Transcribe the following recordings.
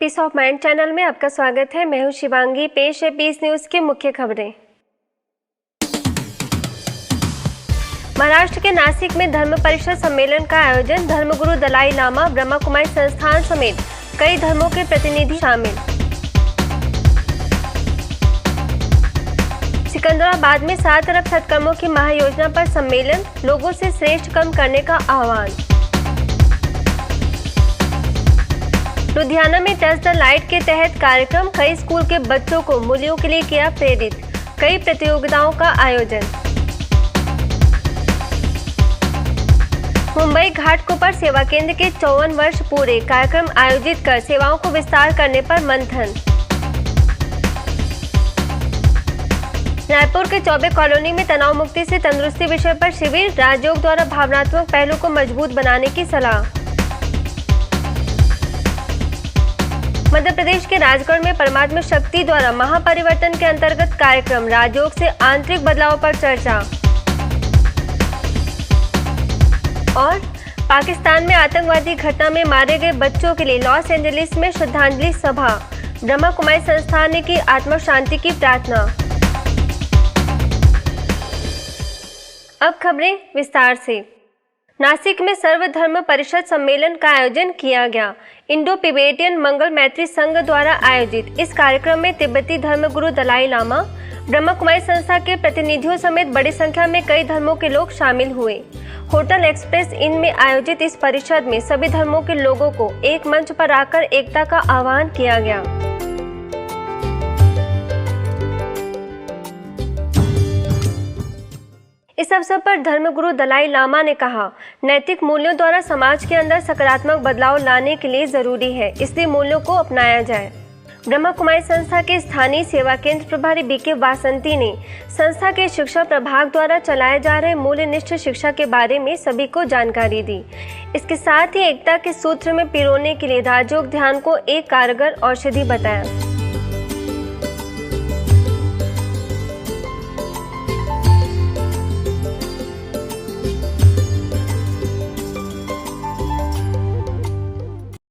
Piece of mind channel में आपका स्वागत है। मैं हूं शिवांगी। पेश है पीस न्यूज की मुख्य खबरें। महाराष्ट्र के नासिक में धर्म परिषद सम्मेलन का आयोजन। धर्मगुरु दलाई लामा, ब्रह्मा कुमारी संस्थान समेत कई धर्मों के प्रतिनिधि शामिल। सिकंदराबाद में 7 अरब सत्कर्मों की महायोजना पर सम्मेलन। लोगों से श्रेष्ठ कर्म करने का आह्वान। लुधियाना में टच द लाइट के तहत कार्यक्रम। कई स्कूल के बच्चों को मूल्यों के लिए किया प्रेरित। कई प्रतियोगिताओं का आयोजन। मुंबई घाटकोपर सेवा केंद्र के 54 वर्ष पूरे। कार्यक्रम आयोजित कर सेवाओं को विस्तार करने पर मंथन। रायपुर के चौबे कॉलोनी में तनाव मुक्ति से तंदुरुस्ती विषय पर शिविर। राजयोग द्वारा भावनात्मक पहलू को मजबूत बनाने की सलाह। मध्य प्रदेश के राजगढ़ में परमात्मा शक्ति द्वारा महापरिवर्तन के अंतर्गत कार्यक्रम। राजयोग से आंतरिक बदलाव पर चर्चा। और पाकिस्तान में आतंकवादी घटना में मारे गए बच्चों के लिए लॉस एंजलिस में श्रद्धांजलि सभा। ब्रह्मा कुमारी संस्थान ने की आत्मा शांति की प्रार्थना। अब खबरें विस्तार से। नासिक में सर्वधर्म परिषद सम्मेलन का आयोजन किया गया। इंडो तिब्बतियन मंगल मैत्री संघ द्वारा आयोजित इस कार्यक्रम में तिब्बती धर्मगुरु दलाई लामा, ब्रह्मा कुमारी संस्था के प्रतिनिधियों समेत बड़ी संख्या में कई धर्मों के लोग शामिल हुए। होटल एक्सप्रेस इन में आयोजित इस परिषद में सभी धर्मों के लोगों को एक मंच पर आकर एकता का आह्वान किया गया। इस अवसर पर धर्मगुरु दलाई लामा ने कहा, नैतिक मूल्यों द्वारा समाज के अंदर सकारात्मक बदलाव लाने के लिए जरूरी है, इसलिए मूल्यों को अपनाया जाए। ब्रह्मा कुमारी संस्था के स्थानीय सेवा केंद्र प्रभारी बीके वासंती ने संस्था के शिक्षा प्रभाग द्वारा चलाए जा रहे मूल्यनिष्ठ शिक्षा के बारे में सभी को जानकारी दी। इसके साथ ही एकता के सूत्र में पिरोने के लिए राजयोग ध्यान को एक कारगर औषधि बताया।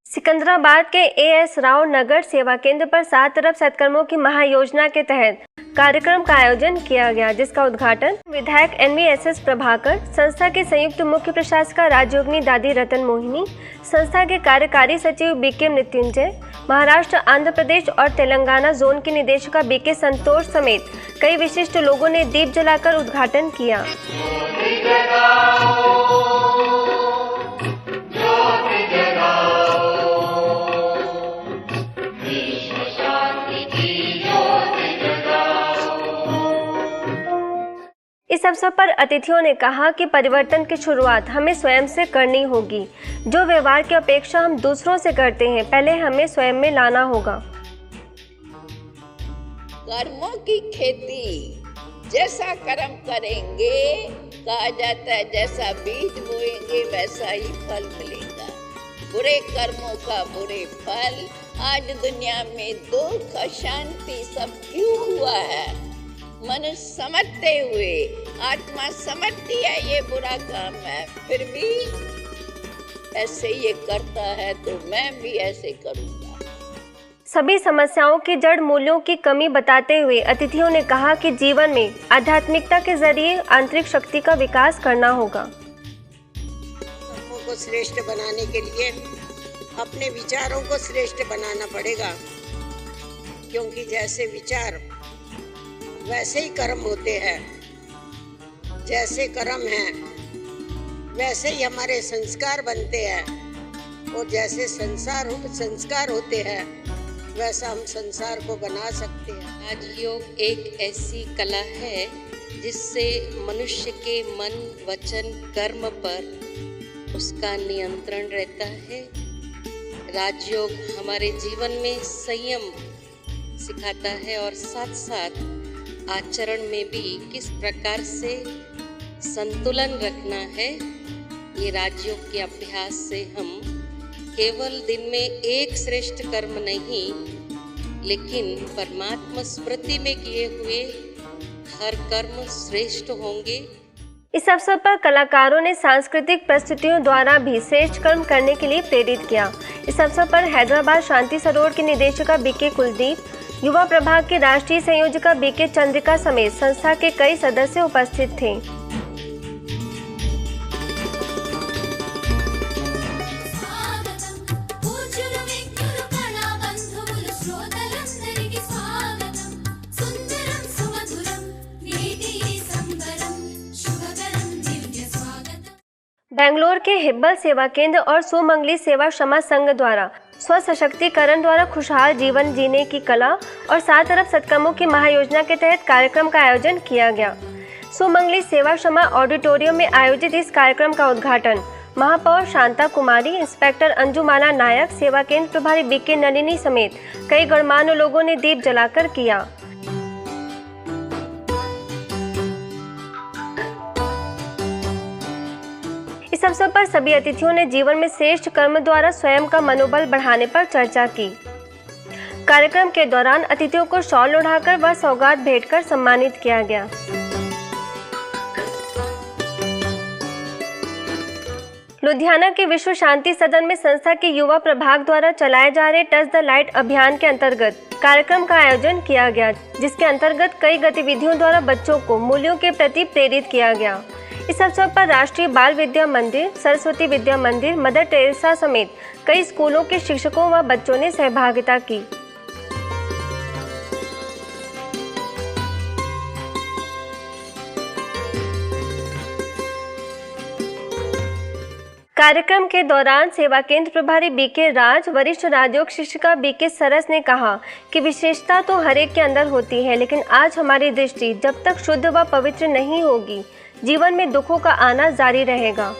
सिकंदराबाद के एएस राव नगर सेवा केंद्र पर 7 अरब सत्कर्मों की महायोजना के तहत कार्यक्रम का आयोजन किया गया, जिसका उद्घाटन विधायक NVSS प्रभाकर, संस्था के संयुक्त मुख्य प्रशासक राजयोगिनी दादी रतन मोहिनी, संस्था के कार्यकारी सचिव बीके मृत्युंजय, महाराष्ट्र, आंध्र प्रदेश और तेलंगाना जोन की निदेशिका बीके संतोष समेत कई विशिष्ट लोगों ने दीप जलाकर उद्घाटन किया। इस अवसर पर अतिथियों ने कहा कि परिवर्तन की शुरुआत हमें स्वयं से करनी होगी। जो व्यवहार की अपेक्षा हम दूसरों से करते हैं, पहले हमें स्वयं में लाना होगा। कर्मों की खेती, जैसा कर्म करेंगे, कहा जाता है जैसा बीज बोएंगे वैसा ही फल मिलेगा। बुरे कर्मों का बुरे फल। आज दुनिया में दुख, अशांति सब क्यों हुआ है? मनुष्य समझते हुए, आत्मा समझती है ये बुरा काम है, फिर भी ऐसे ये करता है, तो मैं भी ऐसे करूँगा। सभी समस्याओं की जड़ मूल्यों की कमी बताते हुए अतिथियों ने कहा कि जीवन में आध्यात्मिकता के जरिए आंतरिक शक्ति का विकास करना होगा। धर्मों को श्रेष्ठ बनाने के लिए अपने विचारों को श्रेष्ठ बनाना पड़ेगा, क्योंकि जैसे विचार वैसे ही कर्म होते हैं। जैसे कर्म हैं वैसे ही हमारे संस्कार बनते हैं, और जैसे संस्कार होते हैं वैसा हम संसार को बना सकते हैं। राजयोग एक ऐसी कला है जिससे मनुष्य के मन, वचन, कर्म पर उसका नियंत्रण रहता है। राजयोग हमारे जीवन में संयम सिखाता है और साथ साथ आचरण में भी किस प्रकार से संतुलन रखना है। ये राजयोग के अभ्यास से हम केवल दिन में एक श्रेष्ठ कर्म नहीं, लेकिन परमात्मा स्मृति में किए हुए हर कर्म श्रेष्ठ होंगे इस अवसर पर कलाकारों ने सांस्कृतिक प्रस्तुतियों द्वारा भी श्रेष्ठ कर्म करने के लिए प्रेरित किया। इस अवसर पर हैदराबाद शांति सरोवर की निदेशिका बीके कुलदीप, युवा प्रभाग की राष्ट्रीय संयोजिका बीके चंद्रिका समेत संस्था के कई सदस्य उपस्थित थे। बेंगलोर के हिब्बल सेवा केंद्र और सुमंगली सेवा क्षमा संघ द्वारा स्व सशक्तिकरण द्वारा खुशहाल जीवन जीने की कला और 7 अरब सत्कर्मों की महायोजना के तहत कार्यक्रम का आयोजन किया गया। सुमंगली सेवा क्षमा ऑडिटोरियम में आयोजित इस कार्यक्रम का उद्घाटन महापौर शांता कुमारी, इंस्पेक्टर अंजुमाना नायक, सेवा केंद्र प्रभारी बीके नलिनी समेत कई गणमान्य लोगों ने दीप जलाकर किया। इस अवसर पर सभी अतिथियों ने जीवन में श्रेष्ठ कर्म द्वारा स्वयं का मनोबल बढ़ाने पर चर्चा की। कार्यक्रम के दौरान अतिथियों को शॉल ओढ़ाकर व सौगात भेंटकर सम्मानित किया गया। लुधियाना के विश्व शांति सदन में संस्था के युवा प्रभाग द्वारा चलाए जा रहे टच द लाइट अभियान के अंतर्गत कार्यक्रम का आयोजन किया गया, जिसके अंतर्गत कई गतिविधियों द्वारा बच्चों को मूल्यों के प्रति प्रेरित किया गया। इस अवसर पर राष्ट्रीय बाल विद्या मंदिर, सरस्वती विद्या मंदिर, मदर टेरेसा समेत कई स्कूलों के शिक्षकों व बच्चों ने सहभागिता की। कार्यक्रम के दौरान सेवा केंद्र प्रभारी बीके राज, वरिष्ठ राजयोग शिक्षिका बीके सरस ने कहा कि विशेषता तो हर एक के अंदर होती है, लेकिन आज हमारी दृष्टि जब तक शुद्ध व पवित्र नहीं होगी, जीवन में दुखों का आना जारी रहेगा।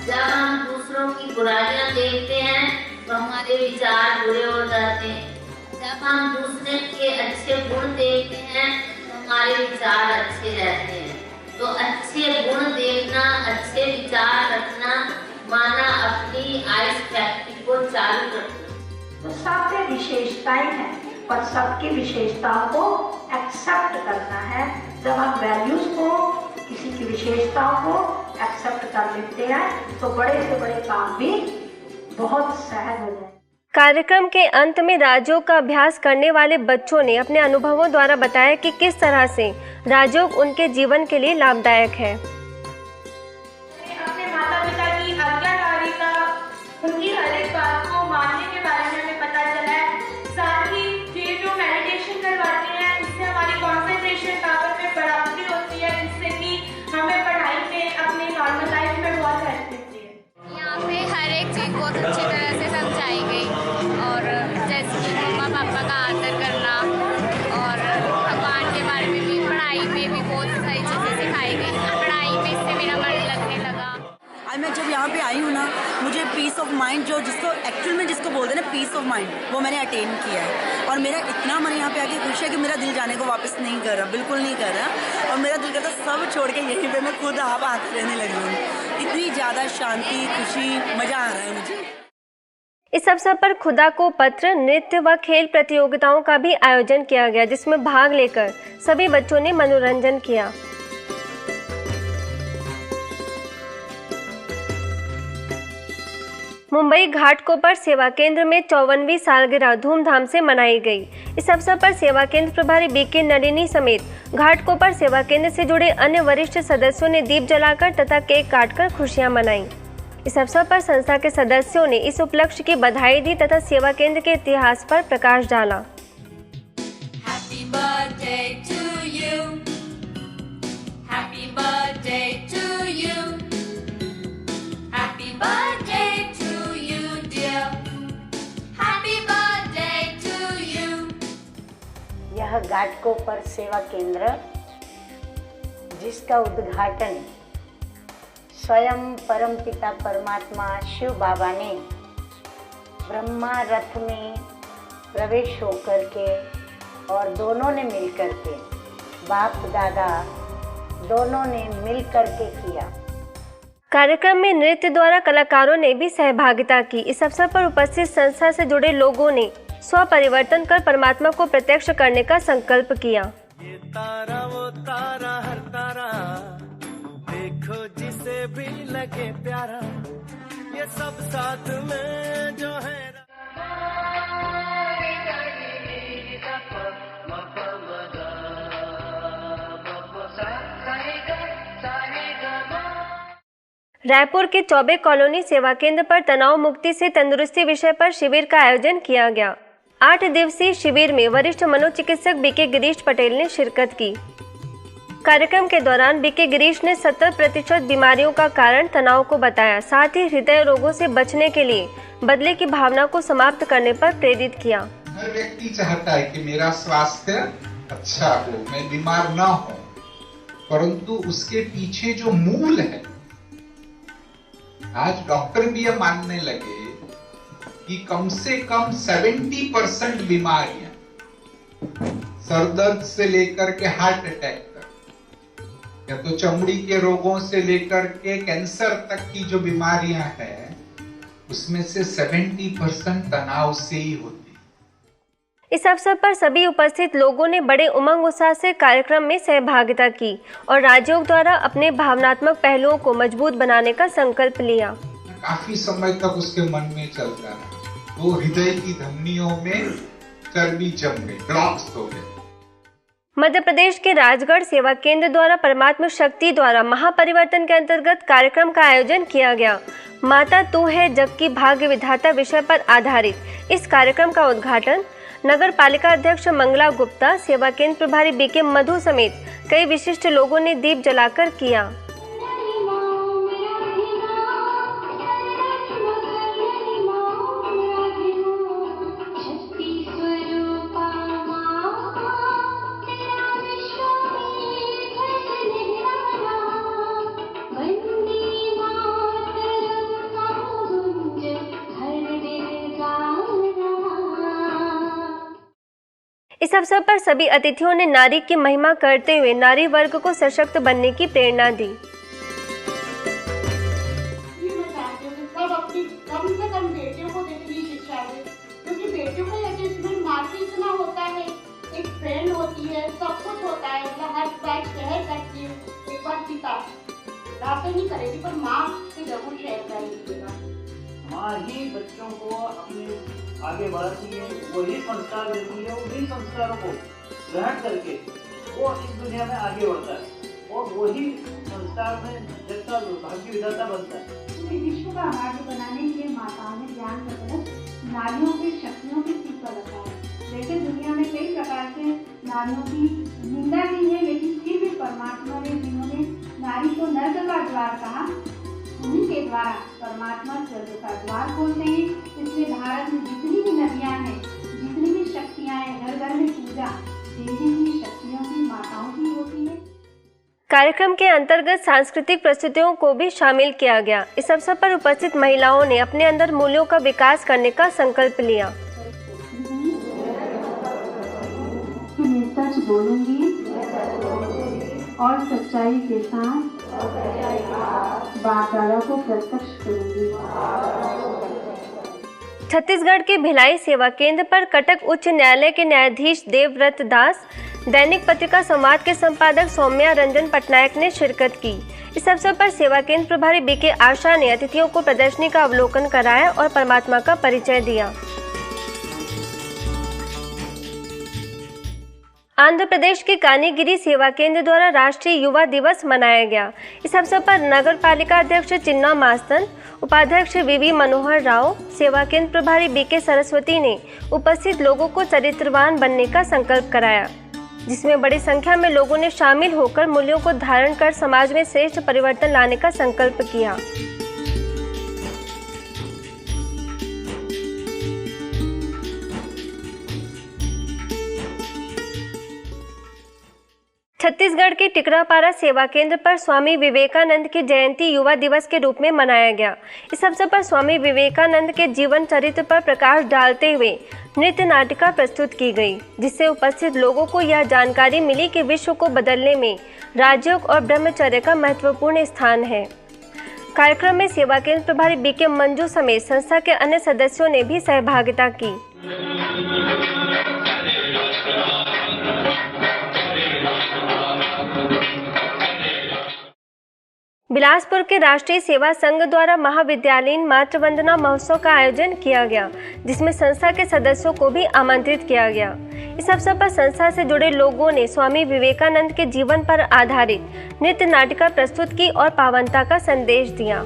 जब हम दूसरों की बुराइयां देखते हैं तो हमारे विचार बुरे हो जाते हैं। जब हम दूसरे के अच्छे गुण देखते हैं तो हमारे विचार अच्छे रहते हैं। तो अच्छे गुण देखना, अच्छे विचार रखना, माना अपनी आइस फैक्ट्री को चालू रखना। तो सब में विशेषताएं हैं और सबकी विशेषताओं को एक्सेप्ट करना है। जब हम वैल्यूज को, किसी की विशेषताओं को एक्सेप्ट कर लेते हैं तो बड़े से बड़े काम भी बहुत सहज हो जाए। कार्यक्रम के अंत में राजयोग का अभ्यास करने वाले बच्चों ने अपने अनुभवों द्वारा बताया कि किस तरह से राजयोग उनके जीवन के लिए लाभदायक है। अपने माता पिता की आज्ञाकारिता, उनकी हर एक बात को मानने के बारे में हमें पता चला है। साथ ही ये जो मेडिटेशन करवाते हैं, इससे हमारी कंसंट्रेशन पावर में बढ़ोतरी होती है, जिससे कि हमें पढ़ाई में, अपने नॉर्मल लाइफ में बहुत हेल्प मिलती है। यहाँ पे हर एक चीज़ बहुत अच्छी तरह से समझाई गई, और जैसे कि मम्मा पापा का आदर करना और भगवान के बारे में भी, पढ़ाई में भी बहुत सारी चीज़ें सिखाई गई। पढ़ाई में इससे मेरा मन लगने लगा। आज मैं जब यहाँ पे आई हूँ ना, मुझे पीस ऑफ माइंड, जो जिसको एक्चुअल में जिसको बोलते हैं ना पीस ऑफ माइंड, वो मैंने अटेन किया है। और मेरा इतना मन यहाँ पे आके खुश है कि मेरा दिल जाने को वापस नहीं कर रहा, बिल्कुल नहीं कर रहा। और मेरा दिल करता सब छोड़ के यहीं पे मैं खुद आप आते रहने लगी हूँ। इतनी ज़्यादा शांति, खुशी, मज़ा आ रहा है मुझे। इस अवसर पर खुदा को पत्र, नृत्य व खेल प्रतियोगिताओं का भी आयोजन किया गया, जिसमें भाग लेकर सभी बच्चों ने मनोरंजन किया। मुंबई घाटकोपर सेवा केंद्र में 54वीं सालगिरह धूमधाम से मनाई गई। इस अवसर पर सेवा केंद्र प्रभारी बीके नलिनी समेत घाटकोपर सेवा केंद्र से जुड़े अन्य वरिष्ठ सदस्यों ने दीप जलाकर तथा केक काटकर खुशियां मनाई। इस अवसर पर संस्था के सदस्यों ने इस उपलक्ष्य की बधाई दी तथा सेवा केंद्र के इतिहास पर प्रकाश डाला। Happy birthday to you. Happy birthday to you. Happy birthday to you, dear. Happy birthday to you. यह घाटकोपर सेवा केंद्र, जिसका उद्घाटन स्वयं परमपिता परमात्मा शिव बाबा ने ब्रह्मा रथ में प्रवेश होकर के, और दोनों ने मिलकर के, बाप दादा दोनों ने मिलकर के किया। कार्यक्रम में नृत्य द्वारा कलाकारों ने भी सहभागिता की। इस अवसर पर उपस्थित संस्था से जुड़े लोगों ने स्व परिवर्तन कर परमात्मा को प्रत्यक्ष करने का संकल्प किया। ये तारा वो तारा हर तारा, देखो जिसे भी लगे प्यारा, ये सब साथ में जो है। रायपुर के चौबे कॉलोनी सेवा केंद्र पर तनाव मुक्ति से तंदुरुस्ती विषय पर शिविर का आयोजन किया गया। 8 दिवसीय शिविर में वरिष्ठ मनोचिकित्सक बीके गिरीश पटेल ने शिरकत की। कार्यक्रम के दौरान बीके गिरीश ने 70% बीमारियों का कारण तनाव को बताया, साथ ही हृदय रोगों से बचने के लिए बदले की भावना को समाप्त करने पर प्रेरित किया। हर व्यक्ति चाहता है कि मेरा स्वास्थ्य अच्छा हो, मैं बीमार न हो, परंतु उसके पीछे जो मूल है, आज डॉक्टर भी यह मानने लगे कि कम से कम 70% बीमारियां, सरदर्द से लेकर के हार्ट अटैक तक, या तो चमड़ी के रोगों से लेकर के कैंसर तक की जो बीमारियां हैं, उसमें से 70% तनाव से ही होती। इस अवसर पर सभी उपस्थित लोगों ने बड़े उमंग उत्साह से कार्यक्रम में सहभागिता की और राजयोग द्वारा अपने भावनात्मक पहलुओं को मजबूत बनाने का संकल्प लिया। काफी समय तक उसके मन में चलता रहा, वो हृदय की धमनियों में चर्बी जम गई, ब्लॉक्स हो गए। मध्य प्रदेश के राजगढ़ सेवा केंद्र द्वारा परमात्मा शक्ति द्वारा महापरिवर्तन के अंतर्गत कार्यक्रम का आयोजन किया गया। माता तू है जग की भाग्य विधाता विषय पर आधारित इस कार्यक्रम का उद्घाटन नगर पालिका अध्यक्ष मंगला गुप्ता, सेवा केंद्र प्रभारी बीके मधु समेत कई विशिष्ट लोगों ने दीप जलाकर किया। इस अवसर पर सभी अतिथियों ने नारी की महिमा करते हुए नारी वर्ग को सशक्त बनने की प्रेरणा दी। सब अपनी कम से कम बेटियों को देने की शिक्षा दे, क्योंकि बेटियों का अटैचमेंट माँ से इतना होता है, एक फ्रेंड होती है, सब कुछ होता है, मतलब हर बात शेयर करती है। एक बार पिता बातें नहीं करेगी पर माँ से जरूर शेयर करेगी। माँ ही बच्चों को अपने आगे बढ़ाती है, वही संस्कार देती है, उन्हीं संस्कारों को ग्रहण करके वो इस दुनिया में आगे बढ़ता है और वही संस्कार में जैसा भाग्य विधाता बनता है। विश्व का भाग्य बनाने के लिए माताओं ने ज्ञान का कलश नारियों की शक्तियों की सीख पर रखा है। वैसे दुनिया में कई प्रकार से नारियों की निंदा की है, लेकिन फिर भी परमात्मा ने जिन्होंने नारी को नर्क का द्वार कहा, उन्हीं के द्वारा परमात्मा स्वर्ग का द्वार खोलते हैं। इसलिए भारत में जितनी भी नदियां हैं, जितनी भी शक्तियां हैं, घर घर में पूजा देवी की शक्तियों की, माताओं की होती है। कार्यक्रम के अंतर्गत सांस्कृतिक प्रस्तुतियों को भी शामिल किया गया। इस अवसर पर उपस्थित महिलाओं ने अपने अंदर मूल्यों का विकास करने का संकल्प लिया। मैं सच बोलूंगी और सच्चाई के साथ बाप दादा को प्रत्यक्ष करूंगी। छत्तीसगढ़ के भिलाई सेवा केंद्र पर कटक उच्च न्यायालय के न्यायाधीश देवव्रत दास, दैनिक पत्रिका संवाद के संपादक सौम्या रंजन पटनायक ने शिरकत की। इस अवसर पर सेवा केंद्र प्रभारी बीके आशा ने अतिथियों को प्रदर्शनी का अवलोकन कराया और परमात्मा का परिचय दिया। आंध्र प्रदेश के कानीगिरी सेवा केंद्र द्वारा राष्ट्रीय युवा दिवस मनाया गया। इस अवसर पर नगर पालिका अध्यक्ष चिन्ना मास्तन, उपाध्यक्ष वीवी मनोहर राव, सेवा केंद्र प्रभारी बीके सरस्वती ने उपस्थित लोगों को चरित्रवान बनने का संकल्प कराया, जिसमें बड़ी संख्या में लोगों ने शामिल होकर मूल्यों को धारण कर समाज में श्रेष्ठ परिवर्तन लाने का संकल्प किया। छत्तीसगढ़ के टिकरापारा सेवा केंद्र पर स्वामी विवेकानंद की जयंती युवा दिवस के रूप में मनाया गया। इस अवसर पर स्वामी विवेकानंद के जीवन चरित्र पर प्रकाश डालते हुए नृत्य नाटिका प्रस्तुत की गई, जिससे उपस्थित लोगों को यह जानकारी मिली कि विश्व को बदलने में राजयोग और ब्रह्मचर्य का महत्वपूर्ण स्थान है। कार्यक्रम में सेवा केंद्र प्रभारी बीके मंजू समेत संस्था के अन्य सदस्यों ने भी सहभागिता की। बिलासपुर के राष्ट्रीय सेवा संघ द्वारा महाविद्यालयीन मातृ वंदना महोत्सव का आयोजन किया गया, जिसमें संस्था के सदस्यों को भी आमंत्रित किया गया। इस अवसर पर संस्था से जुड़े लोगों ने स्वामी विवेकानंद के जीवन पर आधारित नृत्य नाटिका प्रस्तुत की और पावनता का संदेश दिया।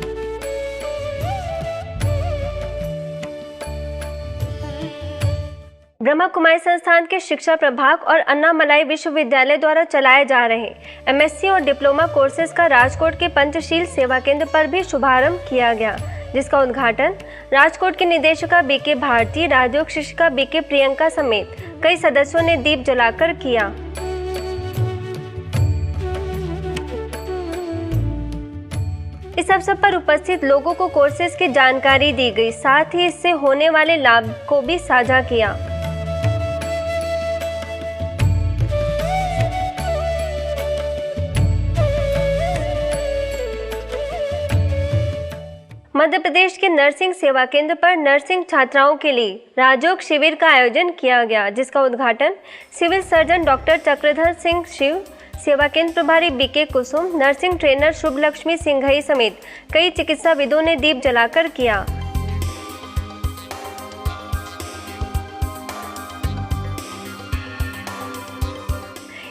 ब्रह्मा कुमारी संस्थान के शिक्षा प्रभाग और अन्नामलाई विश्वविद्यालय द्वारा चलाए जा रहे एमएससी और डिप्लोमा कोर्सेज का राजकोट के पंचशील सेवा केंद्र पर भी शुभारंभ किया गया, जिसका उद्घाटन राजकोट की निदेशिका बीके भारती, राजयोग शिक्षिका बीके प्रियंका समेत कई सदस्यों ने दीप जलाकर किया। इस अवसर पर उपस्थित लोगों को कोर्सेज की जानकारी दी गई, साथ ही इससे होने वाले लाभ को भी साझा किया। मध्य प्रदेश के नर्सिंग सेवा केंद्र पर नर्सिंग छात्राओं के लिए राजयोग शिविर का आयोजन किया गया, जिसका उद्घाटन civil surgeon doctor Chakradhar Singh Shiv, सेवा केंद्र प्रभारी BK Kusum, nursing trainer Shubh Lakshmi Singhai समेत कई चिकित्साविदों ने दीप जलाकर किया।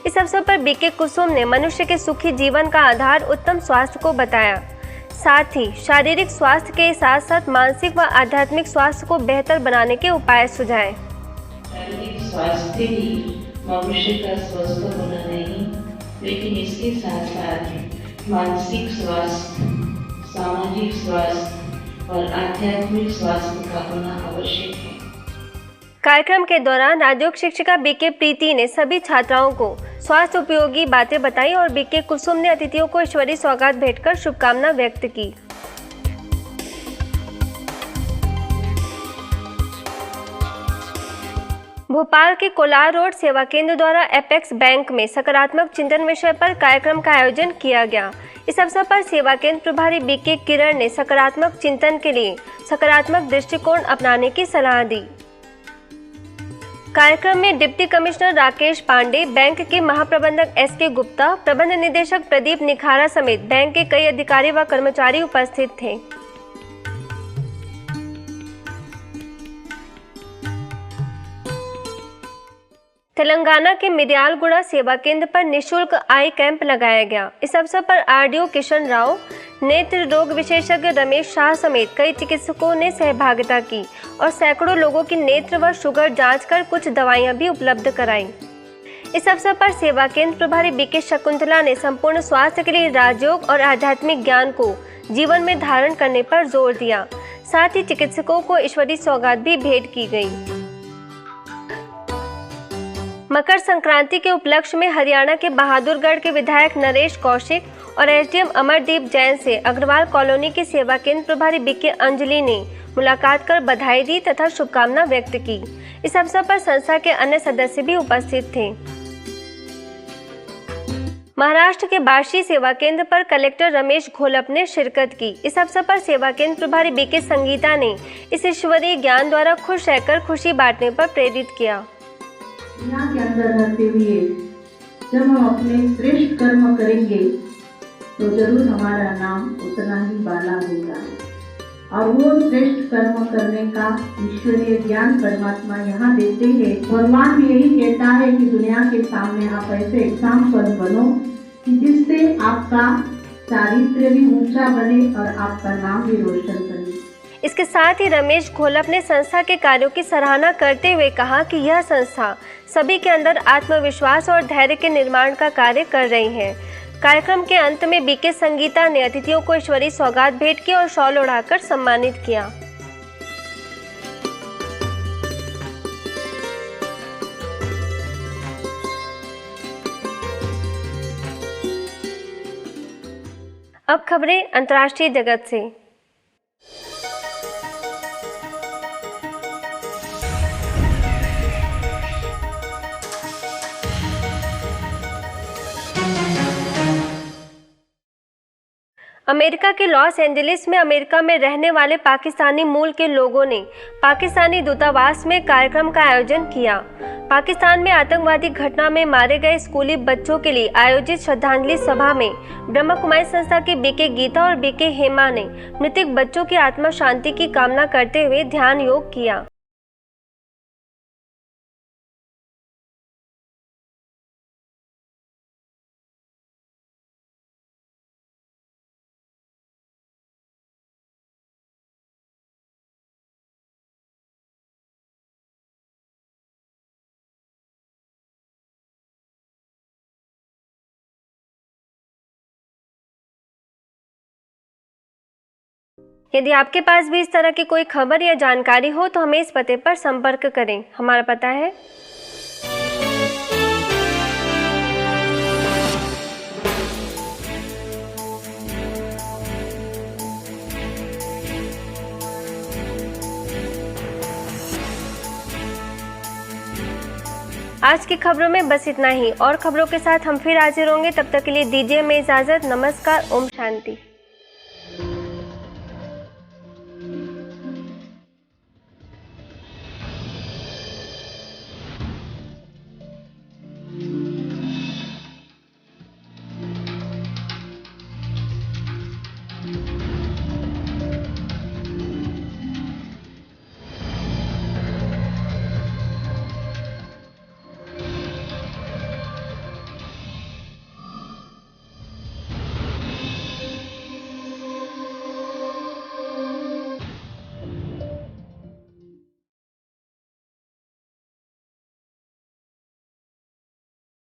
इस अवसर पर बीके कुसुम ने मनुष्य के सुखी जीवन का आधार उत्तम स्वास्थ्य को बताया, साथ ही शारीरिक स्वास्थ्य के साथ साथ मानसिक व आध्यात्मिक स्वास्थ्य को बेहतर बनाने के उपाय सुझाए। शारीरिक स्वास्थ्य ही मनुष्य का स्वस्थ होना नहीं, लेकिन इसके साथ साथ मानसिक स्वास्थ्य, सामाजिक स्वास्थ्य और आध्यात्मिक स्वास्थ्य का होना आवश्यक है। कार्यक्रम के दौरान राजयोग शिक्षिका बीके प्रीति ने सभी छात्राओं को स्वास्थ्य उपयोगी बातें बताई और बीके कुसुम ने अतिथियों को ईश्वरीय सौगात भेंटकर शुभकामना व्यक्त की। भोपाल के कोलार रोड सेवा केंद्र द्वारा एपेक्स बैंक में सकारात्मक चिंतन विषय पर कार्यक्रम का आयोजन किया गया। इस अवसर पर सेवा केंद्र प्रभारी बीके किरण ने सकारात्मक चिंतन के लिए सकारात्मक दृष्टिकोण अपनाने की सलाह दी। कार्यक्रम में deputy commissioner Rakesh Pandey, bank के महाप्रबंधक एसके गुप्ता, प्रबंध निदेशक प्रदीप निखारा समेत बैंक के कई अधिकारी व कर्मचारी उपस्थित थे। तेलंगाना के मिर्यालगुड़ा सेवा केंद्र पर निशुल्क आई कैंप लगाया गया। इस अवसर पर आरडीओ किशन राव, नेत्र रोग विशेषज्ञ रमेश शाह समेत कई चिकित्सकों ने सहभागिता की और सैकड़ों लोगों की नेत्र व शुगर जांच कर कुछ दवाइयां भी उपलब्ध कराई। इस अवसर पर सेवा केंद्र प्रभारी बीके शकुंतला ने संपूर्ण स्वास्थ्य के लिए राजयोग और आध्यात्मिक ज्ञान को जीवन में धारण करने पर जोर दिया। साथ ही चिकित्सकों को ईश्वरीय सौगात भी भेंट की गई। मकर संक्रांति के उपलक्ष्य में हरियाणा के बहादुरगढ़ के विधायक नरेश कौशिक और एसडीएम अमरदीप जैन से अग्रवाल कॉलोनी के सेवा केंद्र प्रभारी बीके अंजलि ने मुलाकात कर बधाई दी तथा शुभकामना व्यक्त की। इस अवसर पर संस्था के अन्य सदस्य भी उपस्थित थे। महाराष्ट्र के बार्शी सेवा केंद्र पर कलेक्टर रमेश घोलप ने शिरकत की। इस अवसर पर सेवा केंद्र प्रभारी बीके संगीता ने इस ईश्वरीय ज्ञान द्वारा खुश रहकर खुशी बांटने पर प्रेरित किया। दुनिया के अंदर रहते हुए जब हम अपने श्रेष्ठ कर्म करेंगे तो जरूर हमारा नाम उतना ही बाला होगा और वो श्रेष्ठ कर्म करने का ईश्वरीय ज्ञान परमात्मा यहाँ देते हैं। भगवान भी यही कहता है कि दुनिया के सामने आप ऐसे एग्जाम्पल बनो कि जिससे आपका चारित्र्य भी ऊंचा बने और आपका नाम भी रोशन बने। इसके साथ ही रमेश घोलप ने संस्था के कार्यों की सराहना करते हुए कहा कि यह संस्था सभी के अंदर आत्मविश्वास और धैर्य के निर्माण का कार्य कर रही है। कार्यक्रम के अंत में बीके संगीता ने अतिथियों को ईश्वरीय सौगात भेंट की और शॉल ओढ़ाकर सम्मानित किया। अब खबरें अंतर्राष्ट्रीय जगत से। अमेरिका के लॉस एंजलिस में अमेरिका में रहने वाले पाकिस्तानी मूल के लोगों ने पाकिस्तानी दूतावास में कार्यक्रम का आयोजन किया। पाकिस्तान में आतंकवादी घटना में मारे गए स्कूली बच्चों के लिए आयोजित श्रद्धांजलि सभा में ब्रह्मा कुमारी संस्था की बीके गीता और बीके हेमा ने मृतक बच्चों की आत्मा शांति की कामना करते हुए ध्यान योग किया। यदि आपके पास भी इस तरह की कोई खबर या जानकारी हो तो हमें इस पते पर संपर्क करें। हमारा पता है आज की खबरों में बस इतना ही। और खबरों के साथ हम फिर हाजिर होंगे। तब तक के लिए दीजिए हमें इजाजत। नमस्कार। ओम शांति।